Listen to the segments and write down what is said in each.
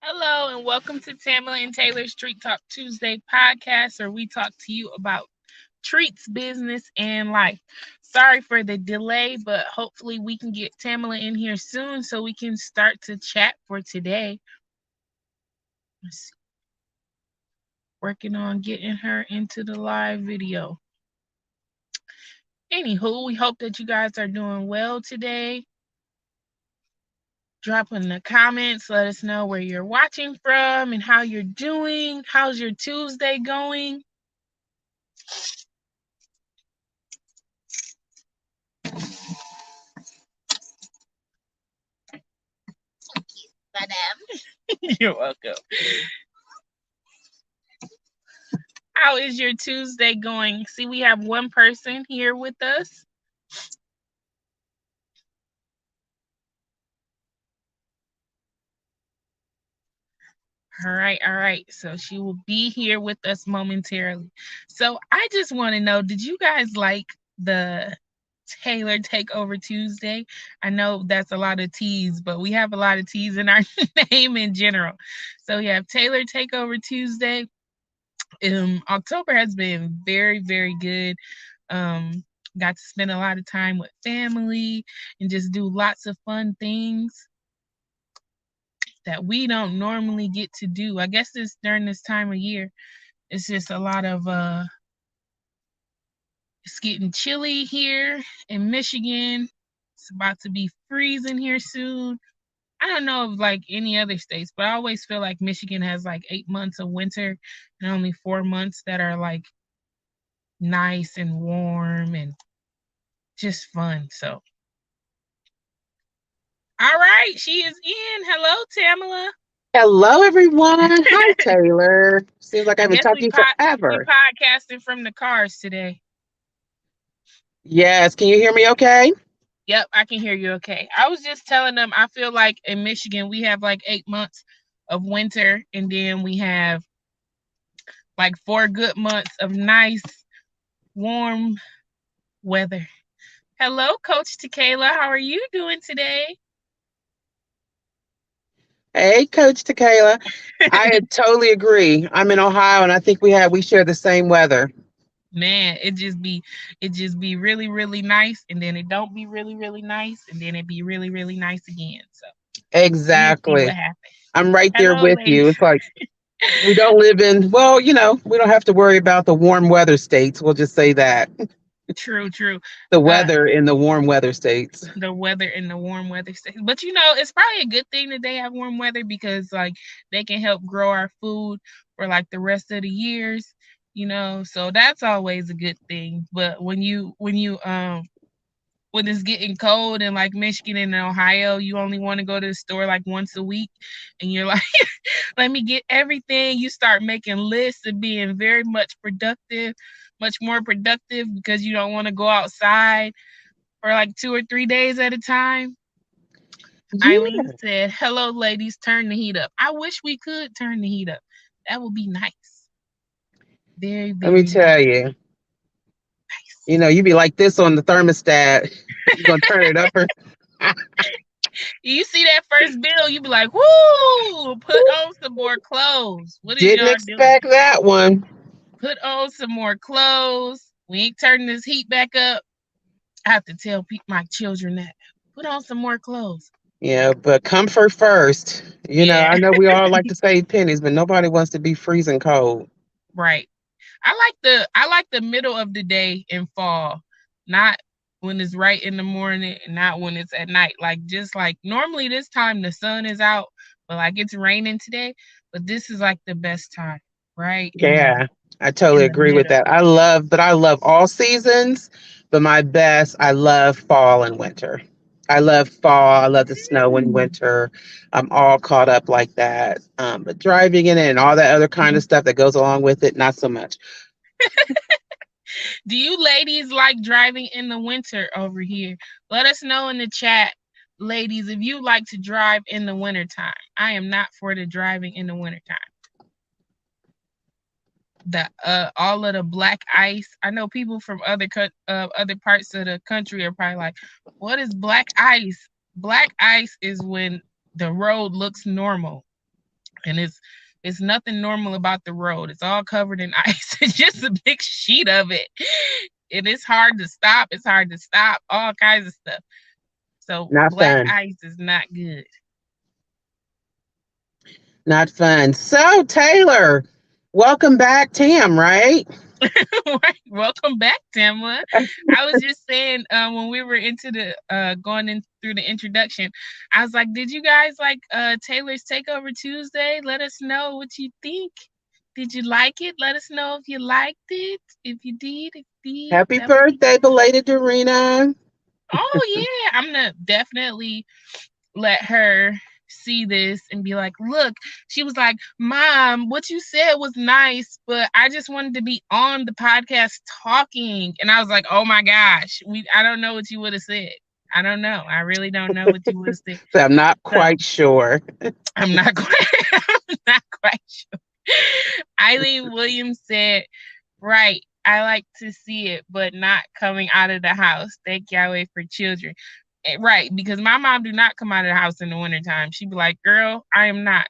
Hello and welcome to Tamela and Taylor Street Talk Tuesday podcast, where we talk to you about treats, business, and life. Sorry for the delay, but hopefully we can get Tamela in here soon so we can start to chat for today. Let's see. Working on getting her into the live video. Anywho, we hope that you guys are doing well today. Drop in the comments. Let us know where you're watching from and how you're doing. How's your Tuesday going? Madam. You're welcome. How is your Tuesday going? See, we have one person here with us. All right, all right. So she will be here with us momentarily. So I just want to know, did you guys like the Taylor Takeover Tuesday? I know that's a lot of T's, but we have a lot of T's in our name in general. So we have Taylor Takeover Tuesday. October has been very, very good. Got to spend a lot of time with family and just do lots of fun things that we don't normally get to do. I guess it's during this time of year. It's just a lot of it's getting chilly here in Michigan. It's about to be freezing here soon. I don't know of like any other states, but I always feel like Michigan has like 8 months of winter and only 4 months that are like nice and warm and just fun. So, all right, she is in. Hello, Tamela. Hello, everyone. Hi, Taylor. Seems like I I haven't guess talked to you we forever. podcasting from the cars today. Yes. Can you hear me okay? Yep, I can hear you okay. I was just telling them I feel like in Michigan we have like 8 months of winter and then we have like 4 good months of nice warm weather. Hello, Coach Tequila. How are you doing today? Hey, Coach Tequila. I totally agree. I'm in Ohio, and I think we share the same weather. Man, it just be really, really nice and then it don't be really, really nice and then it be really, really nice again. So we'll see what Exactly. happens. I'm right there Hello, with you. ladies. It's like we don't live in, well, we don't have to worry about the warm weather states. We'll just say that. True, true. The Uh, weather in the warm weather states. the weather in the warm weather states. But it's probably a good thing that they have warm weather because like they can help grow our food for like the rest of the years. So that's always a good thing. But when it's getting cold in like Michigan and Ohio, you only want to go to the store like once a week and you're like, let me get everything. You start making lists and being very much productive, much more productive because you don't want to go outside for like 2 or 3 days at a time. Eileen Yeah. said, hello, ladies, turn the heat up. I wish we could turn the heat up. That would be nice. Very, Let me very tell you, nice. you be like this on the thermostat. You're going to turn it up or You see that first bill, you be like, woo, put on some more clothes. What is didn't y'all doing? expect that one. Put on some more clothes. We ain't turning this heat back up. I have to tell my children that. Put on some more clothes. Yeah, but comfort first. Yeah, I know we all like to save pennies, but nobody wants to be freezing cold. right. I like the middle of the day in fall, not when it's right in the morning and not when it's at night. Like just like normally this time the sun is out, but like it's raining today. But this is like the best time, right Yeah, I in totally the agree with middle. that. I love all seasons, but I love fall and winter. I love fall. I love the snow in Mm. winter. I'm all caught up like that. But driving in it and all that other kind of stuff that goes along with it, not so much. Do you ladies like driving in the winter over here? Let us know in the chat, ladies, if you like to drive in the wintertime. I am not for the driving in the wintertime. The all of the black ice. I know people from other parts of the country are probably like, "What is black ice?" Black ice is when the road looks normal. and it's nothing normal about the road. It's all covered in ice. It's just a big sheet of it. And it's hard to stop. It's hard to stop. All kinds of stuff. So Not black fun. ice is not good. Not fun. So, Taylor, welcome back, Tam, right? Right. Welcome back, Tamela. I was just saying, when we were into the going in through the introduction, I was like, did you guys like Taylor's Takeover Tuesday? Let us know what you think. Did you like it? Let us know if you liked it. If you did, if you did, Happy that would be birthday, belated Dorina. oh yeah. I'm gonna definitely let her see this and be like, look, she was like, Mom, what you said was nice, but I just wanted to be on the podcast talking. And I was like, oh my gosh, I don't know what you would have said. I don't know. I really don't know what you would have said. So I'm not So quite sure. I'm not quite I'm not quite sure. Eileen Williams said, right. I like to see it, but not coming out of the house. Thank Yahweh for children. Right, because my mom do not come out of the house in the wintertime. She'd be like, "Girl, I am not.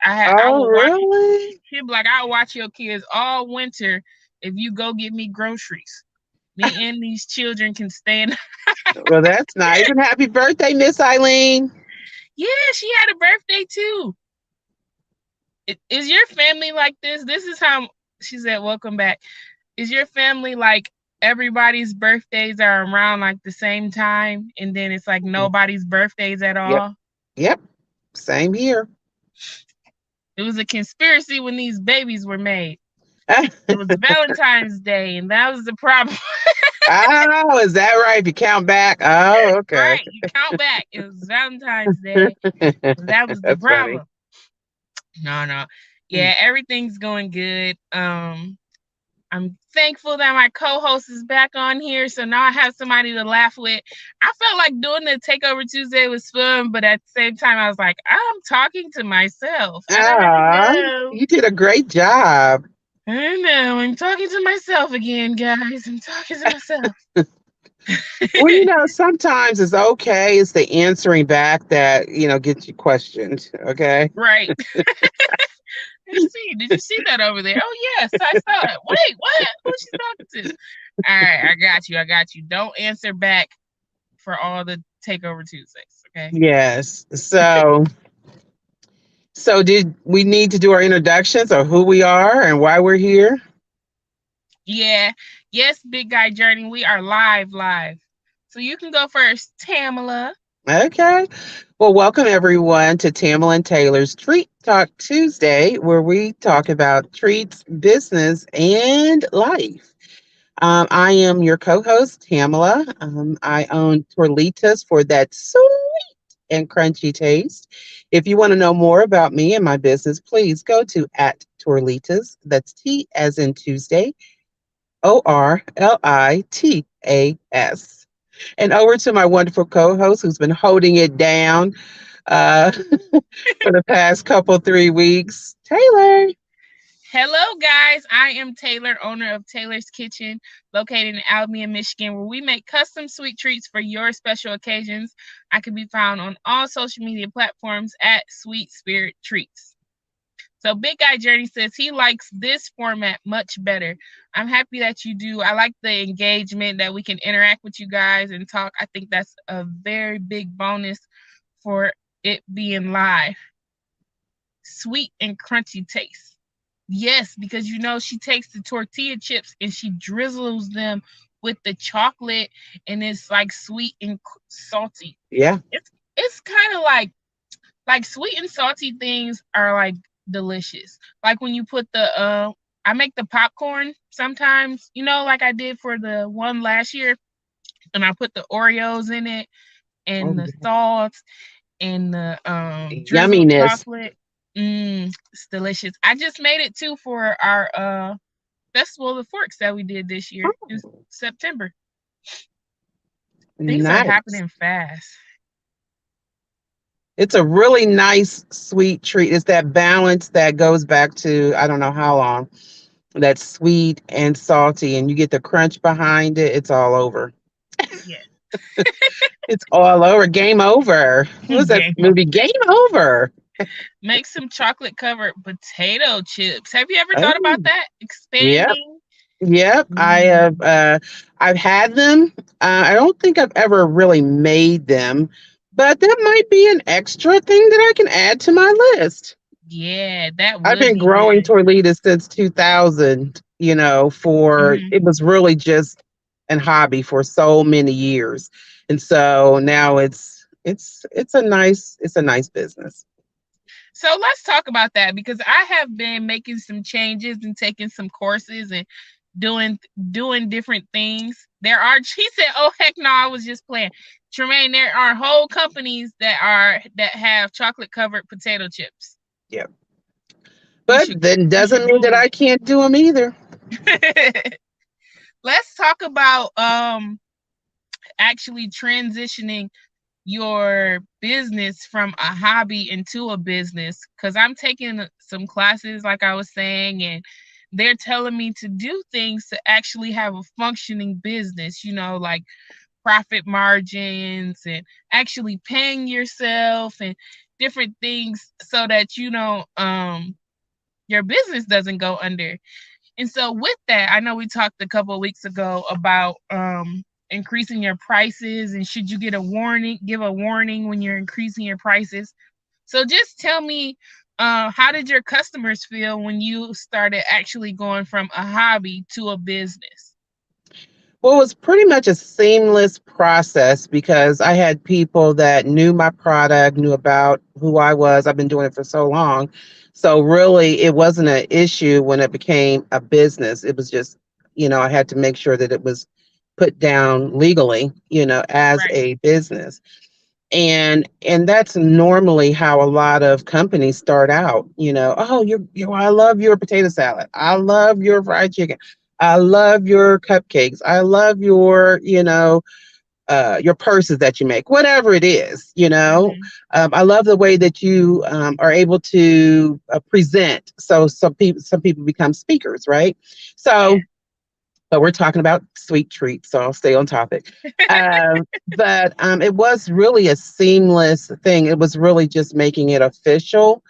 I Oh, will watch." really? She'd be like, "I'll watch your kids all winter if you go get me groceries. Me and these children can stand." Well, that's nice. And happy birthday, Miss Eileen. Yeah, she had a birthday too. Is your family like this? This is how she said. Welcome back. Is your family like everybody's birthdays are around like the same time, and then it's like nobody's birthdays at Yep. all? Yep. Same here. It was a conspiracy when these babies were made. It was Valentine's Day, and that was the problem. Oh, is that right? If you count back. Oh, okay. Right, you count back. It was Valentine's Day, and that was the That's funny. problem. No, no. Yeah, everything's going good. I'm thankful that my co-host is back on here, so now I have somebody to laugh with. I felt like doing the Takeover Tuesday was fun, but at the same time, I was like, I'm talking to myself. I don't Ah, know. you did a great job. I know. I'm talking to myself again, guys. I'm talking to myself. Well, sometimes it's okay. It's the answering back that, gets you questioned. Okay. Right. Did you see that over there? Oh yes, I saw it. Wait, what? Who's she talking to? All right, I got you. I got you. Don't answer back for all the Takeover Tuesdays, okay? Yes. So did we need to do our introductions of who we are and why we're here? Yeah. Yes, Big Guy Journey. We are live. So you can go first, Tamela. Okay. Well, welcome everyone to Tamela and Taylor's Treat Talk Tuesday, where we talk about treats, business, and life. I am your co-host, Tamela. I own Torlitas for that sweet and crunchy taste. If you want to know more about me and my business, please go to at Torlitas. That's T as in Tuesday, Orlitas. And over to my wonderful co-host who's been holding it down uh, for the past couple 3 weeks, Taylor. Hello, guys. I am Taylor, owner of Taylor's Kitchen, located in Albion, Michigan, where we make custom sweet treats for your special occasions. I can be found on all social media platforms at Sweet Spirit Treats. So, Big Guy Journey says he likes this format much better. I'm happy that you do. I like the engagement that we can interact with you guys and talk. I think that's a very big bonus for it being live. Sweet and crunchy taste. Yes, because she takes the tortilla chips and she drizzles them with the chocolate, and it's like sweet and salty. Yeah. It's kind of like sweet and salty things are like delicious. Like when you put the I make the popcorn sometimes, like I did for the one last year, and I put the Oreos in it Oh, and the salt and the drizzled yumminess. chocolate. It's delicious. I just made it too for our Festival of the Forks that we did this year in Oh, September. Things are nice. happening fast. It's a really nice sweet treat. It's that balance that goes back to I don't know how long. That's sweet and salty, and you get the crunch behind it. It's all over. Yeah. It's all over. Game over. What was that Game movie? Game over. Make some chocolate covered potato chips. Have you ever thought about Oh, that? yep, Expanding? yep. I Mm, have. I've had them. I don't think I've ever really made them, but that might be an extra thing that I can add to my list. yeah, that I've would been be growing good. tortillas since 2000. For Hmm. it was really just an hobby for so many years, and so now it's a nice business. So let's talk about that because I have been making some changes and taking some courses and doing doing different things. There are she said, "Oh heck no, I was just playing." Tremaine, there are whole companies that have chocolate covered potato chips. Yeah, You but should that you should doesn't mean that Google I can't do them either. it. Let's talk about actually transitioning your business from a hobby into a business because I'm taking some classes, like I was saying, and they're telling me to do things to actually have a functioning business, like profit margins and actually paying yourself and different things so that your business doesn't go under. And so with that, I know we talked a couple of weeks ago about increasing your prices and should you give a warning when you're increasing your prices. So just tell me, how did your customers feel when you started actually going from a hobby to a business? Well, it was pretty much a seamless process because I had people that knew my product, knew about who I was. I've been doing it for so long. So really it wasn't an issue when it became a business. It was just, I had to make sure that it was put down legally, as Right. a business. And that's normally how a lot of companies start out. Oh, I love your potato salad, I love your fried chicken, I love your cupcakes, I love your purses that you make, whatever it is. Hmm. I love the way that you are able to present, so some people become speakers, right? Yeah. So but we're talking about sweet treats, so I'll stay on topic. But it was really a seamless thing. It was really just making it official.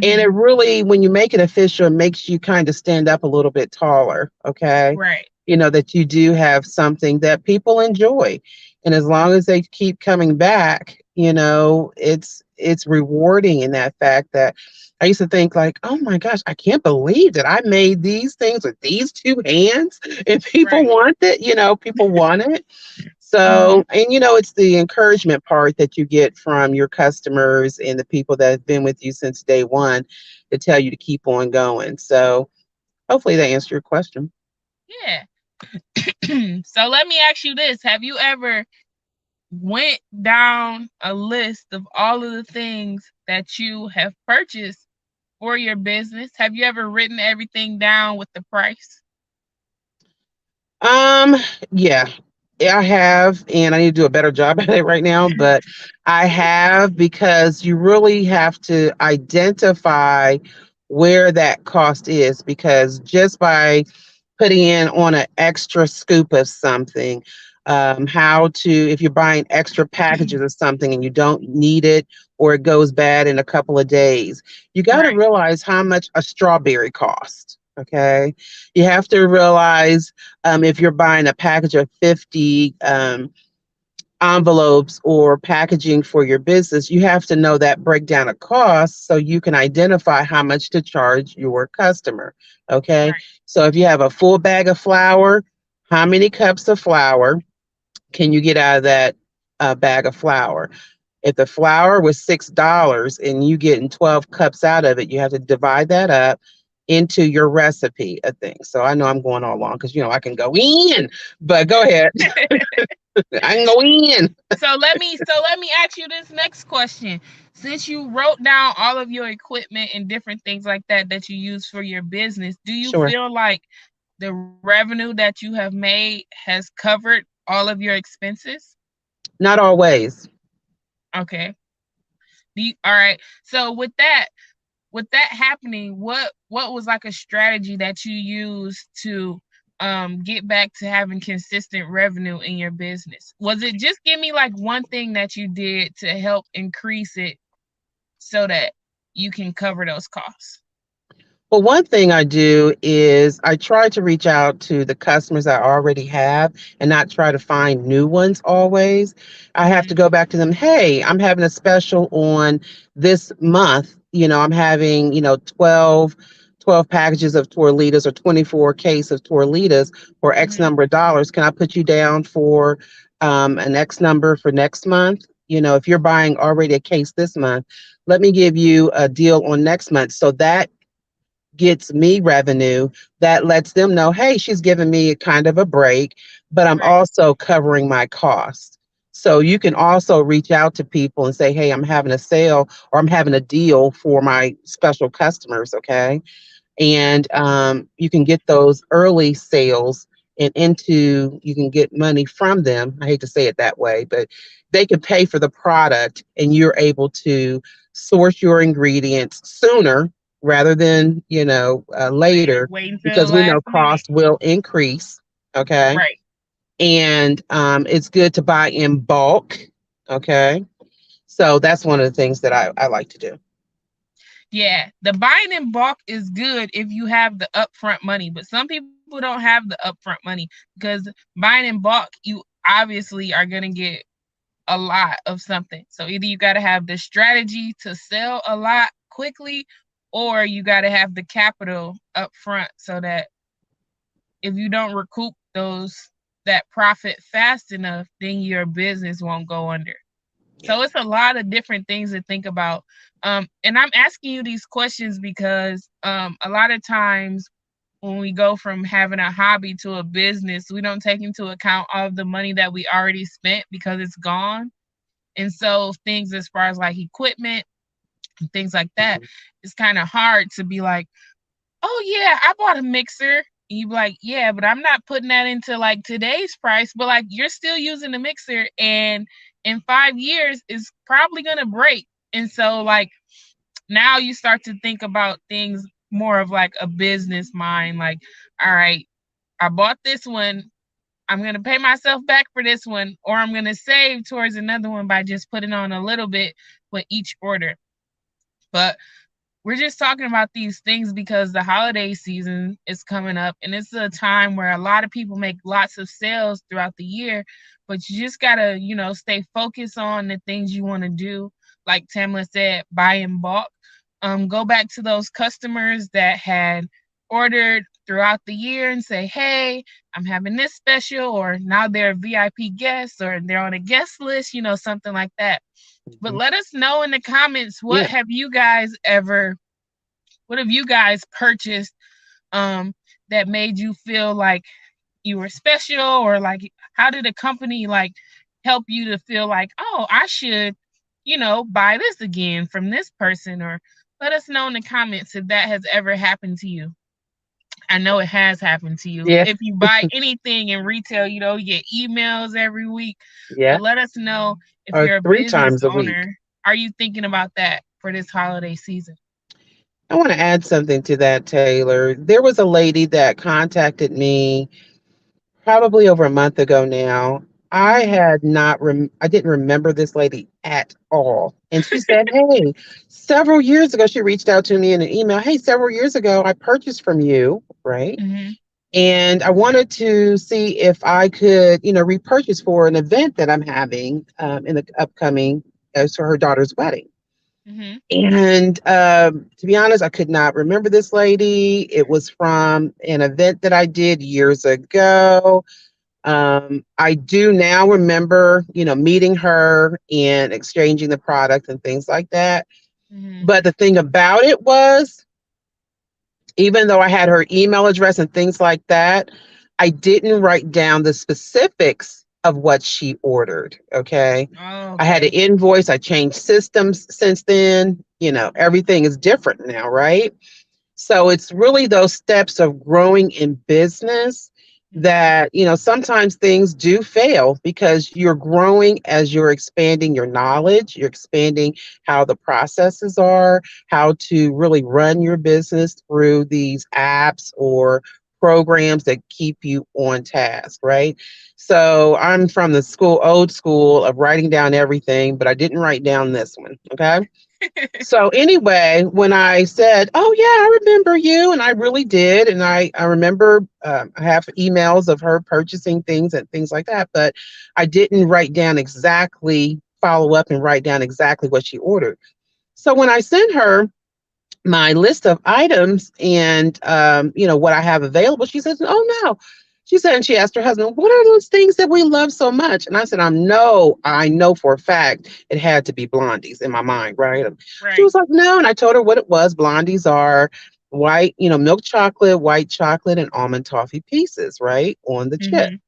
And it Hmm. really, when you make it official, it makes you kind of stand up a little bit taller. Okay. Right. That you do have something that people enjoy. And as long as they keep coming back, it's rewarding in that fact that I used to think like, oh my gosh, I can't believe that I made these things with these two hands and people Right. want it, people want it. Hmm. So, and it's the encouragement part that you get from your customers and the people that have been with you since day one to tell you to keep on going. So, hopefully that answered your question. Yeah. So let me ask you this. Have you ever went down a list of all of the things that you have purchased for your business? Have you ever written everything down with the price? Um, yeah, I have, and I need to do a better job at it right now, but I have because you really have to identify where that cost is because just by putting in on an extra scoop of something, how to, if you're buying extra packages of something and you don't need it or it goes bad in a couple of days, you got to Right, realize how much a strawberry costs. Okay. You have to realize if you're buying a package of 50 envelopes or packaging for your business, you have to know that breakdown of costs so you can identify how much to charge your customer. Okay. right, So if you have a full bag of flour, how many cups of flour can you get out of that bag of flour? If the flour was $6 and you getting 12 cups out of it, you have to divide that up into your recipe of things. So I know I'm going all along because I can go in, but go ahead. I can go in. so let me ask you this next question. Since you wrote down all of your equipment and different things like that you use for your business, do you Sure. feel like the revenue that you have made has covered all of your expenses? Not always. Okay. All right. So with that happening, what was like a strategy that you used to get back to having consistent revenue in your business? Was it just give me like one thing that you did to help increase it so that you can cover those costs? Well, one thing I do is I try to reach out to the customers I already have and not try to find new ones always. I have to Mhm. go back to them. Hey, I'm having a special on this month. I'm having, 12 packages of Torlitas or 24 case of Torlitas for X Mhm. number of dollars. Can I put you down for an X number for next month? If you're buying already a case this month, let me give you a deal on next month. So that gets me revenue that lets them know, hey, she's giving me a kind of a break, but I'm Right. also covering my costs. So you can also reach out to people and say, hey, I'm having a sale or I'm having a deal for my special customers. Okay, and you can get those early sales and into you can get money from them. I hate to say it that way, but they can pay for the product and you're able to source your ingredients sooner rather than later, Wait until the because we know last minute. cost will increase. Okay, Right. and it's good to buy in bulk. Okay, so that's one of the things that I like to do. Yeah, the buying in bulk is good if you have the upfront money, but some people don't have the upfront money because buying in bulk, you obviously are going to get a lot of something. So either you got to have the strategy to sell a lot quickly, or you got to have the capital up front so that if you don't recoup that profit fast enough, then your business won't go under. Yeah. So it's a lot of different things to think about. And I'm asking you these questions because a lot of times when we go from having a hobby to a business, we don't take into account all of the money that we already spent because it's gone. And so things as far as like equipment and things like that, Mhm. it's kind of hard to be like, oh yeah, I bought a mixer. And you be like, yeah, but I'm not putting that into like today's price, but like you're still using the mixer and in 5 years it's probably gonna break. And so like now you start to think about things more of like a business mind, like, all right, I bought this one. I'm gonna pay myself back for this one, or I'm gonna save towards another one by just putting on a little bit with each order. But we're just talking about these things because the holiday season is coming up and it's a time where a lot of people make lots of sales throughout the year, but you just got to, stay focused on the things you want to do. Like Tamla said, buy in bulk. Go back to those customers that had ordered throughout the year and say, hey, I'm having this special, or now they're VIP guests or they're on a guest list, something like that. But Mhm. let us know in the comments, Yeah. what have you guys purchased um that made you feel like you were special, or like how did a company like help you to feel like, oh, I should, buy this again from this person? Or let us know in the comments if that has ever happened to you. I know it has happened to you. Yeah. If you buy anything in retail, you get emails every week. Yeah. But let us know if Or you're a three business times a week. owner. Are you thinking about that for this holiday season? I want to add something to that, Taylor. There was a lady that contacted me probably over a month ago now. Mm-hmm. I didn't remember this lady at all. And she said, "Hey, several years ago she reached out to me in an email. Hey, several years ago I purchased from you, right? Mm-hmm. And I wanted to see if I could, repurchase for an event that I'm having in the upcoming as for her daughter's wedding." Mm-hmm. And to be honest, I could not remember this lady. It was from an event that I did years ago. I do now remember, meeting her and exchanging the product and things like that. Mm-hmm. But the thing about it was, even though I had her email address and things like that, I didn't write down the specifics of what she ordered. Okay. Oh, I had an okay. invoice. I changed systems since then. Everything is different now, right? So it's really those steps of growing in business Mm-hmm. that, sometimes things do fail because you're growing as you're expanding your knowledge, you're expanding how the processes are, how to really run your business through these apps or programs that keep you on task, right? So I'm from the old school of writing down everything, but I didn't write down this one. Okay. So anyway, when I said, "Oh yeah, I remember you," and I really did, and I remember I have emails of her purchasing things and things like that, but I didn't write down exactly follow up and write down exactly what she ordered. So when I sent her my list of items and what I have available, she says, "Oh no." She said, and she asked her husband, "What are those things that we love so much?" And I said, I know for a fact it had to be Blondies in my mind, right? She Right. was like, "No." And I told her what it was. Blondies are white, milk chocolate, white chocolate, and almond toffee pieces, right? On the chip. Mhm.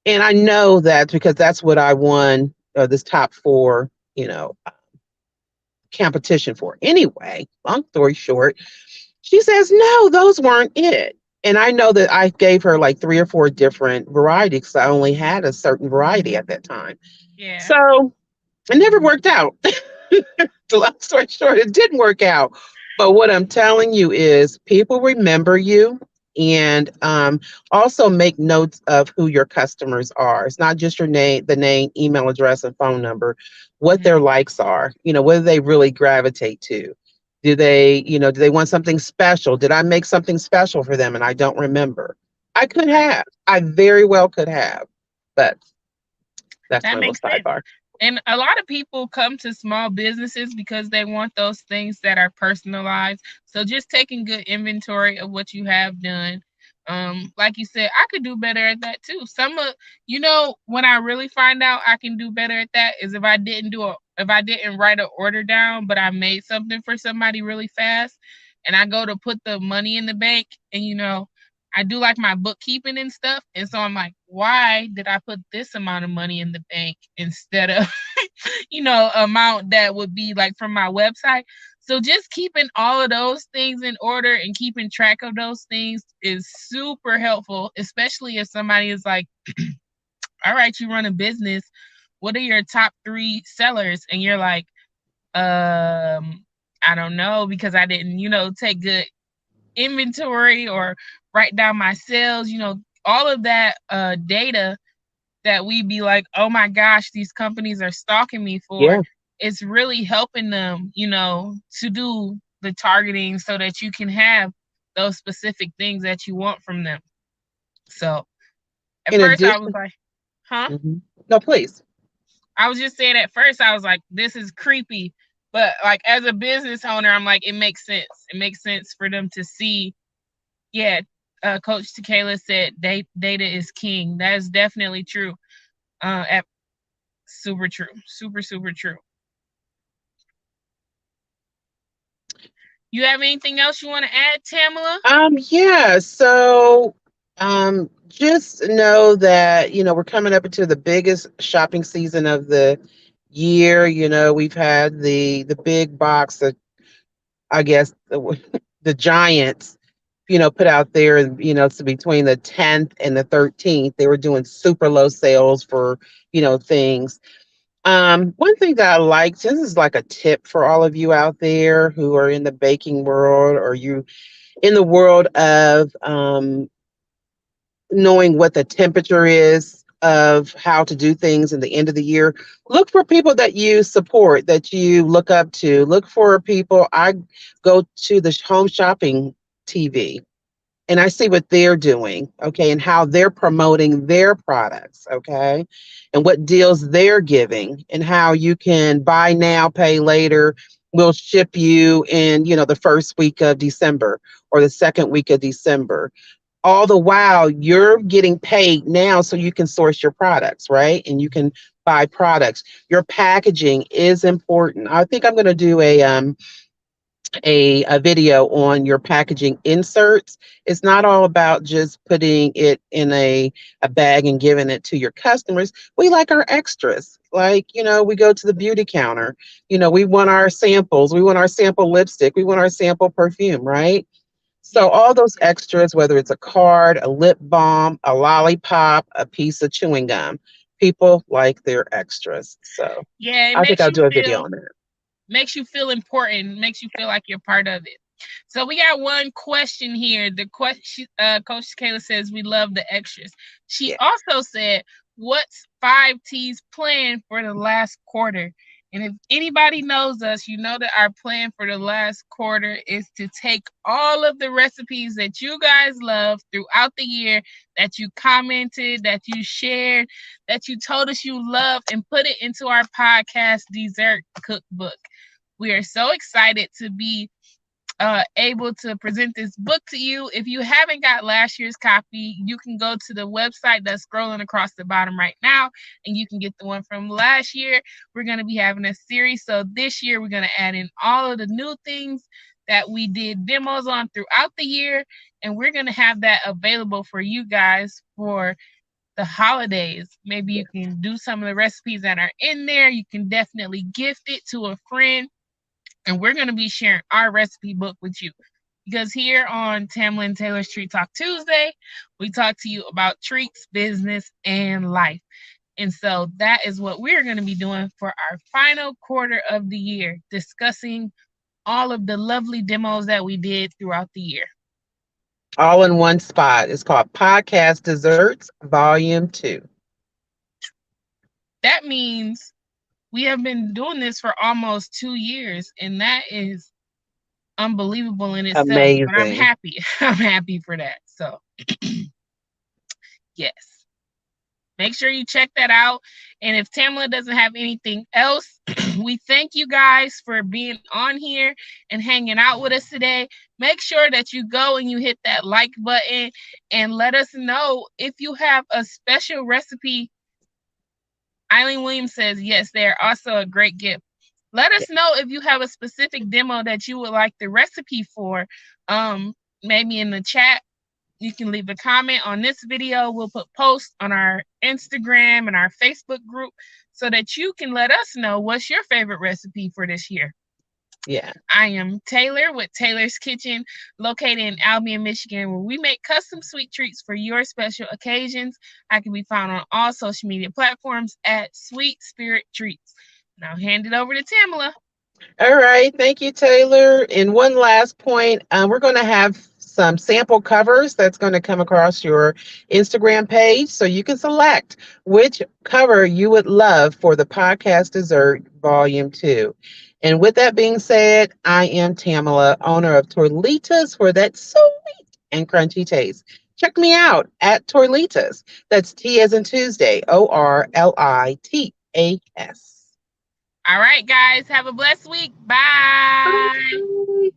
And I know that because that's what I won this top four, competition for. Anyway, long story short, she says, "No, those weren't it." And I know that I gave her like three or four different varieties because I only had a certain variety at that time. Yeah. So it never worked out. The long story short, it didn't work out. But what I'm telling you is people remember you and also make notes of who your customers are. It's not just your name, the name, email address, and phone number, what their Mhm. likes are, what do they really gravitate to? Do they want something special? Did I make something special for them and I don't remember? I could Right. have. I very well could have. But that's That my little makes sense. sidebar. And a lot of people come to small businesses because they want those things that are personalized. So just taking good inventory of what you have done. Like you said, I could do better at that too. When I really find out I can do better at that is if I didn't write an order down, but I made something for somebody really fast and I go to put the money in the bank and I do like my bookkeeping and stuff. And so I'm like, why did I put this amount of money in the bank instead of, amount that would be like from my website? So just keeping all of those things in order and keeping track of those things is super helpful, especially if somebody is like, all right, you run a business. What are your top three sellers? And you're like, I don't know because I didn't, take good inventory or write down my sales, all of that data that we be like, oh my gosh, these companies are stalking me for. Yeah. It's really helping them, to do the targeting so that you can have those specific things that you want from them. So at In first I was addition, like, huh? mhm. No, please. I was just saying at first I was like, this is creepy. But like as a business owner, I'm like, it makes sense. It makes sense for them to see. Yeah, Coach Tequila said data is king. That is definitely true. At super true, super super true. You have anything else you want to add, Tamala? Yeah, so just know that, we're coming up into the biggest shopping season of the year. We've had the big box that I guess the giants, put out there, and so between the 10th and the 13th, they were doing super low sales for, things. One thing that I like, this is like a tip for all of you out there who are in the baking world or you in the world of knowing what the temperature is of how to do things in the end of the year. Look for people that you support, that you look up to. Look for people. I go to the home shopping TV and I see what they're doing, okay, and how they're promoting their products, okay, and what deals they're giving, and how you can buy now, pay later. We'll ship you in, the first week of December or the second week of December. All the while, you're getting paid now so you can source your products, right? And you can buy products. Your packaging is important. I think I'm going to do a video on your packaging inserts. It's not all about just putting it in a bag and giving it to your customers. We like our extras. Like, we go to the beauty counter, we want our samples, we want our sample lipstick, we want our sample perfume, right? So Yeah. all those extras, whether it's a card, a lip balm, a lollipop, a piece of chewing gum, people like their extras. So Yeah, it I think I'll do a video on that. makes you feel important, makes you feel like you're part of it. So we got one question here. The question, Coach Kayla says, "We love the extras." She Yeah. also said, "What's 5T's plan for the last quarter?" And if anybody knows us, you know that our plan for the last quarter is to take all of the recipes that you guys love throughout the year, that you commented, that you shared, that you told us you love, and put it into our podcast dessert cookbook. We are so excited to be able to present this book to you. If you haven't got last year's copy, you can go to the website that's scrolling across the bottom right now and you can get the one from last year. We're going to be having a series. So this year, we're going to add in all of the new things that we did demos on throughout the year. And we're going to have that available for you guys for the holidays. Maybe you can do some of the recipes that are in there. You can definitely gift it to a friend, and we're going to be sharing our recipe book with you. Because here on Tamela and Taylor's Treat Talk Tuesday, we talk to you about treats, business, and life. And so that is what we're going to be doing for our final quarter of the year, discussing all of the lovely demos that we did throughout the year. All in one spot. It's called Podcast Desserts Volume 2. That means we have been doing this for almost 2 years, and that is unbelievable in itself. But I'm Amazing. happy. I'm happy for that. So, yes. Make sure you check that out. And if Tamela doesn't have anything else, we thank you guys for being on here and hanging out with us today. Make sure that you go and you hit that like button and let us know if you have a special recipe. Eileen Williams says, yes, they are also a great gift. Let us know if you have a specific demo that you would like the recipe for. Maybe in the chat, you can leave a comment on this video. We'll put posts on our Instagram and our Facebook group so that you can let us know what's your favorite recipe for this year. Yeah. I am Taylor with Taylor's Kitchen, located in Albion, Michigan, where we make custom sweet treats for your special occasions. I can be found on all social media platforms at Sweet Spirit Treats. Now hand it over to Tamela. All right. Thank you, Taylor. And one last point, we're going to have some sample covers that's going to come across your Instagram page so you can select which cover you would love for the Podcast Dessert Volume 2. And with that being said, I am Tamela, owner of Torlitas, for that sweet and crunchy taste. Check me out at Torlitas. That's T as in Tuesday, Orlitas. All right, guys, have a blessed week. Bye. Bye.